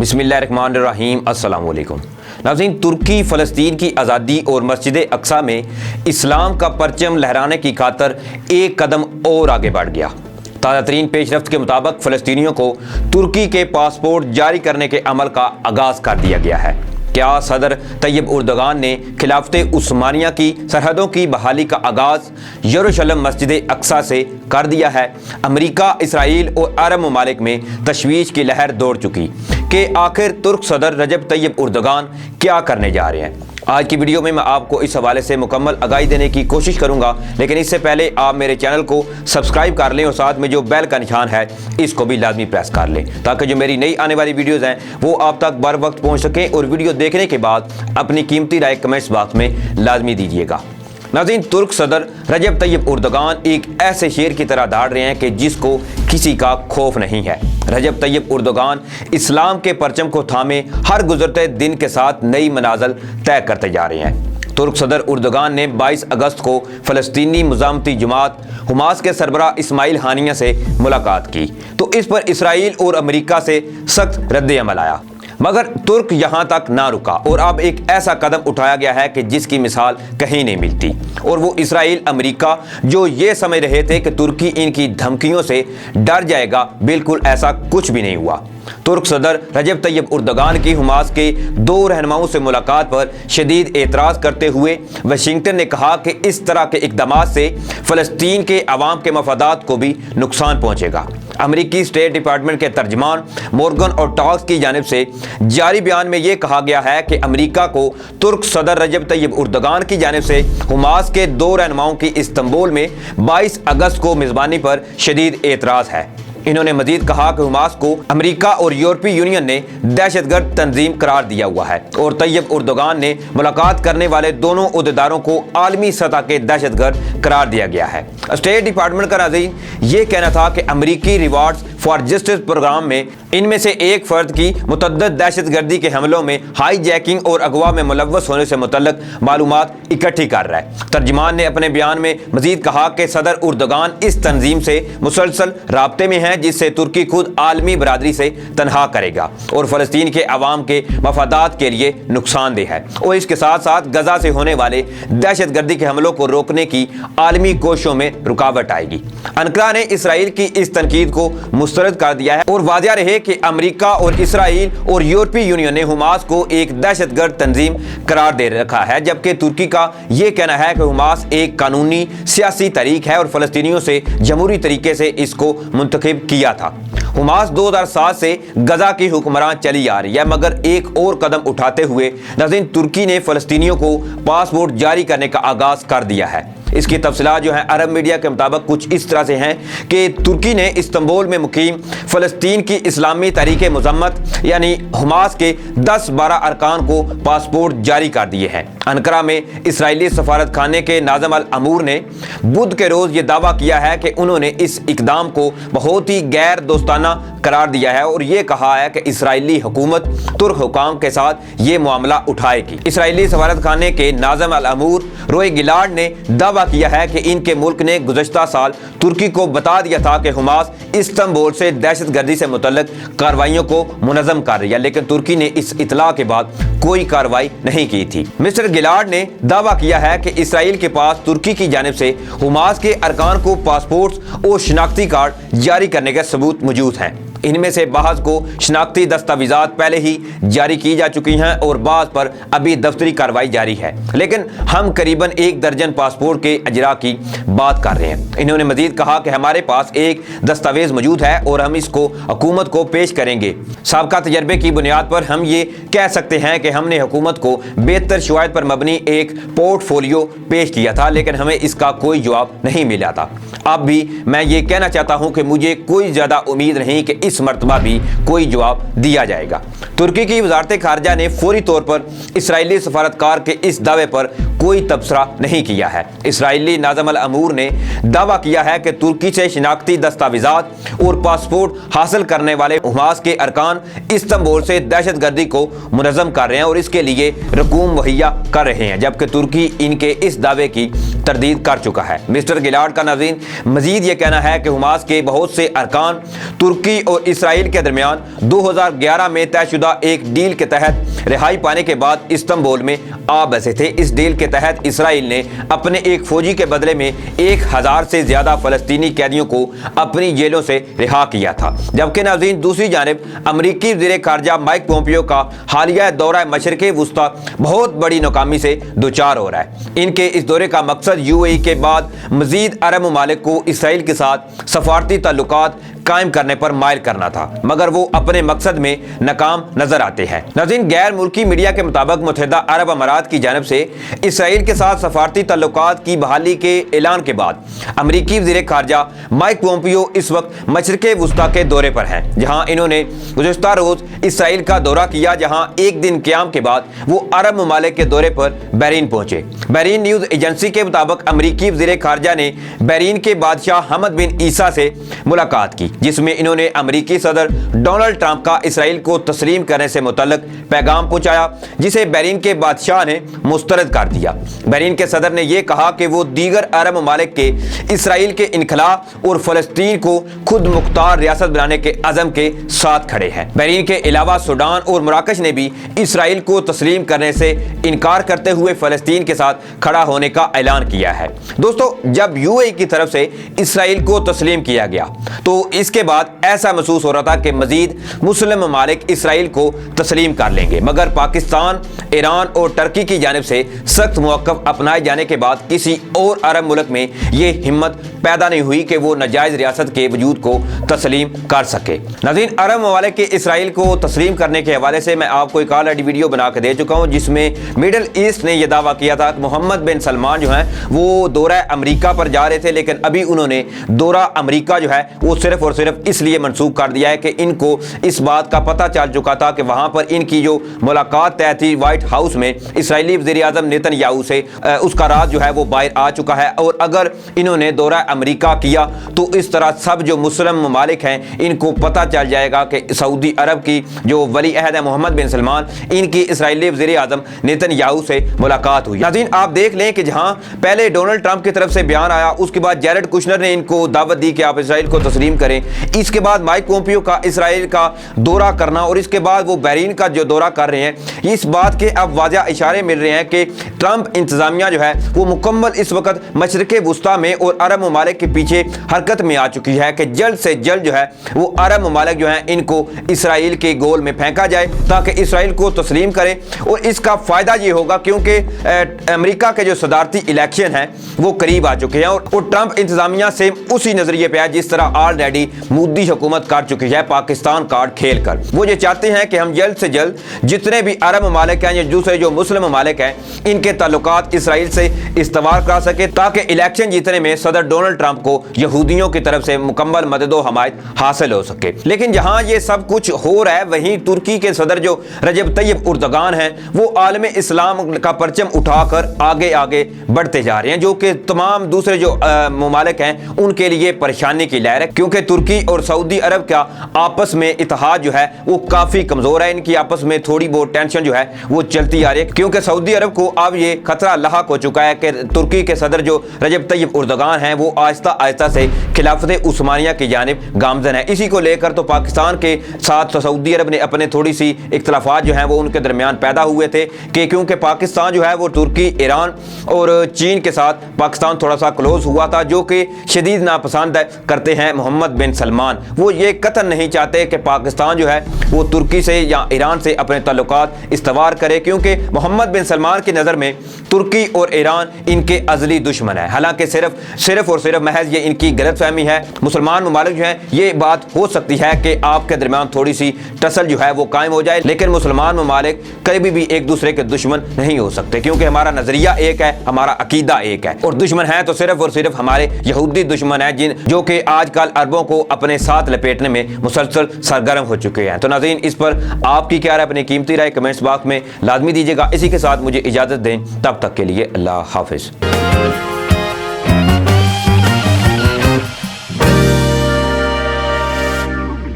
बिस्मिल्लाहिर्रहमानिर्रहीम अस्सलाम वालेकुम। नाज़रीन, तुर्की फ़लस्तीन की आज़ादी और मस्जिद अक्सा में इस्लाम का परचम लहराने की खातर एक कदम और आगे बढ़ गया। ताज़ा तरीन पेशरफ्त के मुताबिक फ़लस्तीनियों को तुर्की के पासपोर्ट जारी करने के अमल का आगाज़ कर दिया गया है। क्या सदर तैयब उर्दगान ने खिलाफत उस्मानिया की सरहदों की बहाली का आगाज़ यरूशलेम मस्जिद अक्सा से कर दिया है? अमेरिका, इसराइल और अरब ममालिक में तशवीश की लहर दौड़ चुकी कि आखिर तुर्क सदर रजब तैयब उर्दगान क्या करने जा रहे हैं। आज की वीडियो में मैं आपको इस हवाले से मुकम्मल आगाही देने की कोशिश करूंगा, लेकिन इससे पहले आप मेरे चैनल को सब्सक्राइब कर लें और साथ में जो बेल का निशान है इसको भी लाजमी प्रेस कर लें, ताकि जो मेरी नई आने वाली वीडियोज़ हैं वो आप तक बर वक्त पहुँच सकें। और वीडियो देखने के बाद अपनी कीमती राय कमेंट्स बॉक्स में लाजमी दीजिएगा। नाज़रीन, तुर्क सदर रजब तैयब उर्दगान एक ऐसे शेर की तरह दहाड़ रहे हैं कि जिसको किसी का खौफ नहीं है। रजब तैयब उर्दगान इस्लाम के परचम को थामे हर गुजरते दिन के साथ नई मनाज़िल तय करते जा रहे हैं। तुर्क सदर उर्दगान ने 22 अगस्त को फ़लस्तीनी मुज़ाहमती जमात हमास के सरबराह इस्माइल हानिया से मुलाकात की, तो इस पर इसराइल और अमेरिका से सख्त रद्द अमल आया। मगर तुर्क यहाँ तक ना रुका और अब एक ऐसा कदम उठाया गया है कि जिसकी मिसाल कहीं नहीं मिलती, और वो इसराइल अमेरिका जो ये समझ रहे थे कि तुर्की इनकी धमकियों से डर जाएगा, बिल्कुल ऐसा कुछ भी नहीं हुआ। तुर्क सदर रजब तैयब उर्दगान की हमास के 2 रहनुमाओं से मुलाकात पर शदीद एतराज़ करते हुए वाशिंगटन ने कहा कि इस तरह के इक़दामात से फ़लस्तीन के अवाम के मफादात को भी नुकसान पहुँचेगा। अमेरिकी स्टेट डिपार्टमेंट के तर्जमान मॉर्गन और टॉक्स की जानिब से जारी बयान में ये कहा गया है कि अमेरिका को तुर्क सदर रजब तैयब उर्दगान की जानिब से हमास के 2 रहनुमाओं की इस्तांबुल में 22 अगस्त को मेज़बानी पर शदीद एतराज़ है। इन्होंने मजीद कहा कि हमास को अमेरिका और यूरोपीय यूनियन ने दहशतगर्द तंजीम करार दिया हुआ है और तैयब उर्दगान ने मुलाकात करने वाले दोनों उहदेदारों को आलमी सतह के दहशतगर्द करार दिया गया है। स्टेट डिपार्टमेंट का नाज़रीन ये कहना था कि अमेरिकी रिवार्ड्स फॉर जस्टिस प्रोग्राम में इनमें से एक फर्द की मुतअद्दिद दहशतगर्दी के हमलों में हाई जैकिंग और अगवा में मुलव्वस होने से मुतल्लिक मालूमात इकट्ठी कर रहा है। तर्जमान ने अपने बयान में मजीद कहा कि सदर उर्दगान इस तंजीम से मुसलसल राब्ते में है, जिससे तुर्की खुद आलमी बरादरी से तनहा करेगा और फ़लस्तीन के अवाम के मफादात के लिए नुकसानदेह है, और इसके साथ साथ गजा से होने वाले दहशतगर्दी के हमलों को रोकने की आलमी कोशिशों में रुकावट आएगी। अंकारा ने इसराइल की इस तनकीद को मुस्तरद कर दिया है और वाज़ेह रहे कि अमेरिका और इसराइल और यूरोपीय यूनियन ने हमास को एक दहशतगर्द तंजीम करार दे रखा है, जबकि तुर्की का यह कहना है कि हमास एक कानूनी सियासी तहरीक है और फ़लस्तीनियों से जमहूरी तरीके से इसको मुंतखब किया था। हमास 2007 से गजा की हुक्मरान चली आ रही है, मगर एक और कदम उठाते हुए नाज़रीन तुर्की ने फ़लस्तीनियों को पासपोर्ट जारी करने का आगाज़ कर दिया है। इसकी तफसीलात जो है अरब मीडिया के मुताबिक कुछ इस तरह से हैं कि तुर्की ने इस्तांबुल में मुकीम फ़लस्तीन की इस्लामी तहरीक मुज़म्मत यानी हमास के 10-12 अरकान को पासपोर्ट जारी कर दिए हैं। अंकारा में इसराइली सफारत खाने के नाज़िम अल अमूर ने बुध के रोज़ ये दावा किया है कि उन्होंने इस इक़दाम को बहुत ही गैर दोस्ताना करार दिया है और ये कहा है कि इसराइली हुकूमत तुर्क हुकाम के साथ ये मामला उठाएगी। इसराइली सफारत खाने के नाज़िम अल अमूर रोए गिलाड ने दावा किया है कि इनके मुल्क ने गुज़श्ता साल तुर्की को बता दिया था कि हमास इस्तांबुल से दहशतगर्दी से मुतल्लिक कार्रवाइयों को मुनज़्ज़म कर रही है, लेकिन तुर्की ने इस इतला के बाद कोई कार्रवाई नहीं की थी। मिस्टर गिलाड ने दावा किया है कि इसराइल के पास तुर्की की जानिब से हमास के अरकान को पासपोर्ट और शनाख्ती कार्ड जारी करने के सबूत मौजूद हैं। इनमें से बाज़ को शनाख्ती दस्तावेज़ात पहले ही जारी की जा चुकी हैं और बाज़ पर अभी दफ्तरी कार्रवाई जारी है, लेकिन हम करीबन 1 दर्जन पासपोर्ट के अजरा की बात कर रहे हैं। इन्होंने मजीद कहा कि हमारे पास एक दस्तावेज़ मौजूद है और हम इसको हुकूमत को पेश करेंगे। साबका तजर्बे की बुनियाद पर हम ये कह सकते हैं कि हमने हुकूमत को बेहतर शवाहिद पर मबनी एक पोर्टफोलियो पेश किया था, लेकिन हमें इसका कोई जवाब नहीं मिला था। अब भी मैं ये कहना चाहता हूँ कि मुझे कोई ज़्यादा उम्मीद नहीं कि इस मरतबा भी कोई जवाब दिया जाएगा। तुर्की की वजारत खारजा ने फौरी तौर पर इसराइली सफारतकार के इस दावे पर कोई तबसरा नहीं किया है। इसराइली नाज़िम अल अमूर ने दावा किया है कि तुर्की से शिनाख्ती दस्तावेजात और पासपोर्ट हासिल करने वाले हमास के अरकान इस्तांबुल से दहशतगर्दी को मुनज़्ज़म कर रहे हैं और इसके लिए रकूम मुहैया कर रहे हैं, जबकि तुर्की इनके इस दावे की तरदीद कर चुका है। मिस्टर गिलार्ड का नाज़रीन मजीद ये कहना है कि हमास के बहुत से अरकान तुर्की और इसराइल के दरमियान 2011 में तयशुदा एक डील के तहत रिहाई पाने के बाद इस्तांबुल में आ बसे थे। इस डील के तहत इसराइल ने अपने एक फौजी के बदले में 1000 से ज्यादा फलस्तीनी कैदियों को अपनी जेलों से रिहा किया था। जबकि नाज़रीन दूसरी जानिब अमरीकी वज़ीर ख़ारजा माइक पोम्पियो का हालिया दौरा मशरिक़ वुस्ता बहुत बड़ी नाकामी से दुचार हो रहा है। इनके इस दौरे का मकसद यूएई के बाद मज़ीद अरब ममालिक को इसराइल के साथ सफारती ताल्लुकात कायम करने पर माइल करना था, मगर वो अपने मकसद में नाकाम नजर आते हैं। नाज़रीन गैर मुल्की मीडिया के मुताबिक मुत्तहिदा अरब अमारात की जानिब से इसराइल के साथ सफारती ताल्लुकात की बहाली के ऐलान के बाद अमरीकी वज़ीर ख़ारजा माइक पोम्पियो इस वक्त मशरिक़ वुस्ता के दौरे पर हैं, जहां इन्होंने गुज़िश्ता रोज़ इसराइल का दौरा किया, जहां एक दिन क़याम के बाद वो अरब ममालिक के दौरे पर बहरीन पहुंचे। बहरीन न्यूज़ एजेंसी के मुताबिक अमरीकी वज़ीर ख़ारजा ने बहरीन के बादशाह हमद बिन ईसा से मुलाकात की, जिसमें इन्होंने अमरीकी सदर डोनाल्ड ट्रंप का इसराइल को तस्लीम करने से मुतल्लिक पैगाम पहुंचाया, जिसे बहरीन के बादशाह ने मुस्तरद कर दिया। बहरीन के सदर ने यह कहा कि वो दीगर अरब ममालिक के इसराइल के इनखला और फ़लस्तीन को खुद मुख्तार रियासत बनाने के अज़म के साथ खड़े हैं। बहरीन के अलावा सूडान और मराकश ने भी इसराइल को तस्लीम करने से इनकार करते हुए फ़लस्तीन के साथ खड़ा होने का ऐलान किया है। दोस्तों जब यूएई की तरफ से इसराइल को तस्लीम किया गया तो इसके बाद ऐसा महसूस हो रहा था कि मजीद मुस्लिम ममालिक इसराइल को तस्लीम कर लेंगे, मगर पाकिस्तान, ईरान और टर्की की जानिब से सख्त मौक़िफ़ अपनाए जाने के बाद किसी और अरब मुल्क में ये हिम्मत पैदा नहीं हुई कि वो नाजायज़ रियासत के वजूद को तस्लीम कर सके। नाज़रीन अरब ममालिक के इसराइल को तस्लीम करने के हवाले से मैं आपको एक ऑलरेडी वीडियो बना के दे चुका हूँ, जिसमें मिडल ईस्ट ने यह दावा किया था कि मोहम्मद बिन सलमान जो हैं वो दौरा अमरीका पर जा रहे थे, लेकिन अभी उन्होंने दौरा अमरीका जो है वो सिर्फ और सिर्फ इसलिए मनसूख कर दिया है कि इनको इस बात का पता चल चुका था कि वहां पर इनकी जो मुलाकात तय थी व्हाइट हाउस में इसराइली वज़ीर आज़म नेतन्याहू से, उसका राज जो है वो बाहर आ चुका है। और अगर इन्होंने दौरा अमरीका किया तो इस तरह सब जो मुस्लिम ममालिक हैं इनको पता चल जाएगा कि सऊदी अरब की जो वली अहद है मोहम्मद बिन सलमान, इनकी इसराइली वज़ीर आज़म नेतन्याहू से मुलाकात हुई। नाज़रीन आप देख लें कि जहां पहले डोनाल्ड ट्रंप की तरफ से बयान आया, उसके बाद जैरेड कुशनर ने इनको दावत दी कि आप इसराइल को तस्लीम करें, इसके बाद माइक पोम्पियो का इसराइल का दौरा करना और इसके बाद वो बहरीन का जो दौरा कर रहे हैं, इस बात के अब वाज़ह इशारे मिल रहे हैं कि ट्रंप इंतजामिया जो है वो मुकम्मल इस वक्त मशरिक़ वुस्ता में और अरब ममालिक के पीछे हरकत में आ चुकी है कि जल्द से जल्द जो है वो अरब ममालिक जो है इनको इसराइल के गोल में फेंका जाए ताकि इसराइल को तस्लीम करें। और इसका फ़ायदा ये होगा क्योंकि अमेरिका के जो सदारती इलेक्शन हैं वो करीब आ चुके हैं और ट्रंप इंतजामिया से उसी नज़रिए पर है जिस तरह ऑलरेडी मोदी हुकूमत कर चुकी है पाकिस्तान कार्ड खेल कर। वो ये चाहते हैं कि हम जल्द से जल्द जितने भी अरब ममालिक हैं या दूसरे जो मुस्लिम ममालिक हैं इनके ताल्लुकात इसराइल से इस्तेमाल करा सके ताकि इलेक्शन जीतने में सदर डोनाल्ड ट्रंप को यहूदियों की तरफ से मुकम्मल मदद और हमायत हासिल हो सके। लेकिन जहां ये सब कुछ हो रहा है वहीं तुर्की के सदर जो रजब तैयब उर्दगान हैं वो आलम इस्लाम का परचम उठाकर आगे आगे बढ़ते जा रहे हैं, जो कि तमाम दूसरे जो ममालिक हैं उनके लिए परेशानी की लहर है, क्योंकि तुर्की और सऊदी अरब का आपस में इत्तेहाद जो है वो काफ़ी कमज़ोर है। इनकी आपस में थोड़ी बहुत टेंशन जो है वो चलती आ रही है, क्योंकि सऊदी अरब को अब ये खतरा लाहक हो चुका है कि तुर्की के सदर जो रजब तैयब उर्दगान हैं वो आहिस्ता आहिस्ता से खिलाफत उस्मानिया की जानिब गामजन है। इसी को लेकर तो पाकिस्तान के साथ सऊदी अरब ने अपने थोड़ी सी इख्तलाफात जो हैं वो उनके दरमियान पैदा हुए थे कि क्योंकि पाकिस्तान जो है वो तुर्की, ईरान और चीन के साथ पाकिस्तान थोड़ा सा क्लोज हुआ था, जो कि शदीद नापसंद करते हैं मोहम्मद बिन सलमान। वो ये कतई नहीं चाहते कि पाकिस्तान जो है वो तुर्की से या ईरान से अपने ताल्लुकात इस्तवार करे, क्योंकि मोहम्मद बिन सलमान की नज़र में तुर्की और ईरान इनके अज़ली दुश्मन है। हालांकि सिर्फ और सिर्फ महज ये इनकी गलतफहमी है। मुसलमान ममालिक जो हैं ये बात हो सकती है कि आपके दरमियान थोड़ी सी टसल जो है वो कायम हो जाए, लेकिन मुसलमान ममालिक कभी भी एक दूसरे के दुश्मन नहीं हो सकते, क्योंकि हमारा नज़रिया एक है, हमारा अकीदा एक है। और दुश्मन है तो सिर्फ और सिर्फ हमारे यहूदी दुश्मन है जो कि आजकल अरबों को کو اپنے ساتھ لپیٹنے میں مسلسل سرگرم ہو چکے ہیں۔ تو ناظرین، اس پر آپ کی کیا رائے؟ اپنی قیمتی رائے کمنٹس باکس میں لازمی دیجیے گا۔ اسی کے ساتھ مجھے اجازت دیں، تب تک کے لیے اللہ حافظ۔